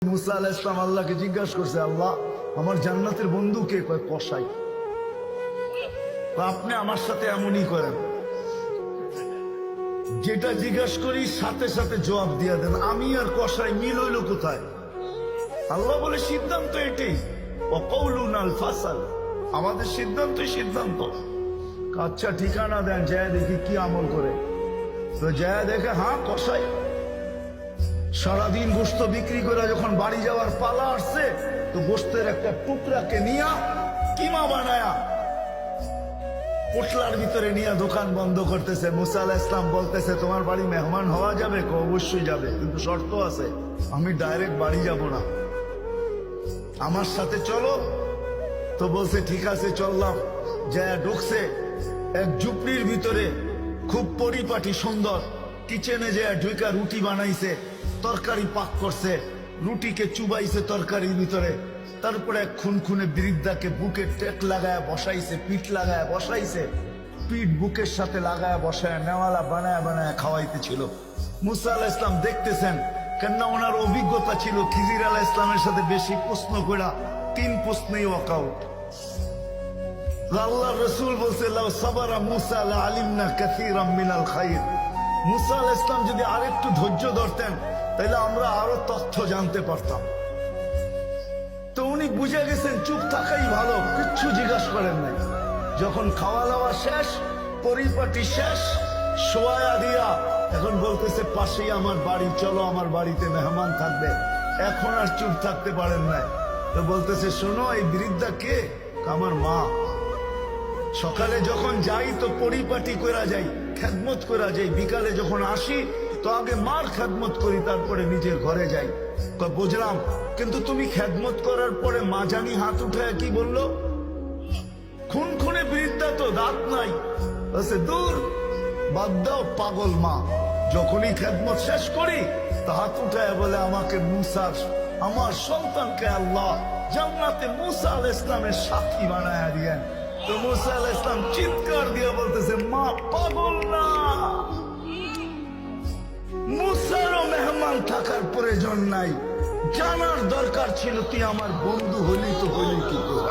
মুসা আলাইহিস সালাম আল্লাহকে জিজ্ঞাসা করছে, আল্লাহ আমার জান্নাতের বন্ধু কে? কয় কসাই। আপনি আমার সাথে এমনই করেন, যেটা জিজ্ঞাসা করি সাথে সাথে জবাব দিয়ে দেন। আমি আর কসাই মিল হইল কোথায়? আল্লাহ বলে সিদ্ধান্ত এটাই, ওয়াকাউলুনাল ফাসাল, আমাদের সিদ্ধান্তই সিদ্ধান্ত। আচ্ছা ঠিকানা দেন, যায় দেখি কি আমল করে। তো যায় দেখে হ্যাঁ কসাই। সারাদিন গোস্ত বিক্রি করে যখন বাড়ি যাওয়ার পালা আসছে, তো গোস্তের একটা টুকরাকে নিয়া কিমা বানায়া পোটলার ভিতরে নিয়ে দোকান বন্ধ করতেছে। মুসা আলাইহিস সালাম বলতেছে, তোমার বাড়ি মেহমান হওয়া যাবে? অবশ্যই যাবে, কিন্তু শর্ত আছে, আমি ডাইরেক্ট বাড়ি যাব না, আমার সাথে চলো। তো বলছে ঠিক আছে চললাম। যায় ঢুকছে এক ঝুপড়ির ভিতরে, খুব পরিপাটি সুন্দর। কিচেনে যায় ঢুকা রুটি বানাইছে, তরকারি পাক করছে, রুটিকে চুবাইছে তরকারির ভিতরে। তারপরে এক খুনখুনে বৃদ্ধাকে বুকে টেক লাগায় বসাইছে, পিঠ লাগায় বসাইছে, পিঠ বুকের সাথে লাগায় বসায় নেওয়ালা বানায় বানায় খাওয়াইতেছিল। মুসা আলাইহিস সালাম দেখতেছেন, কেননা ওনার অভিজ্ঞতা ছিল খিজির আলাইহিস সালামের সাথে বেশি প্রশ্ন করা, 3 প্রশ্নেই ওয়াকআউট। আল্লাহ রসুল বলছে, লাউ সাবারা মুসা লা আলিমনা কাসীরাম মিনাল খায়র। মুসা আলাইহিস সালাম যদি আরেকটু ধৈর্য ধরতেন, তাহলে আমরা আরো তথ্য জানতে পারতাম। তো উনি বুঝে গেছেন চুপ থাকাই ভালো, কিচ্ছু জিজ্ঞাসা করেন নাই। যখন খাওয়া দাওয়া শেষ, পরিপাটি শেষ, শোয়া দিয়া এখন বলতেছে পাশেই আমার বাড়ি, চলো আমার বাড়িতে মেহমান থাকবে। এখন আর চুপ থাকতে পারেন নাই। তো বলতেছে, শোনো এই বৃদ্ধা কে? আমার মা। সকালে যখন যাই তো পরিপাটি করা যাই, খেদমত করা যাই, বিকালে যখন আসি তো আগে মার খেদমত করি, তারপরে নিজের ঘরে যাই। বুঝলাম, কিন্তু তুমি খেদমত করার পরে মা জানি হাত উঠায় কি বললো? খুনখুনে বৃদ্ধা, তো দাঁত নাই। দূর, বাদ দাও পাগল মা। যখনই খেদমত শেষ করি তা হাত উঠায় বলে, আমাকে মুসার, আমার সন্তানকে আল্লাহ জান্নাতে মুসা আলাইহিস সালামের সাথী বানায়া দিয়েন। তো মুসা আলাইহিস সালাম চিৎকার দিয়ে বলতেছে, মা পাগল না, মুসারও মেহমান থাকার প্রয়োজন নাই, জানার দরকার ছিল তুই আমার বন্ধু হলি তো হলি কি করে।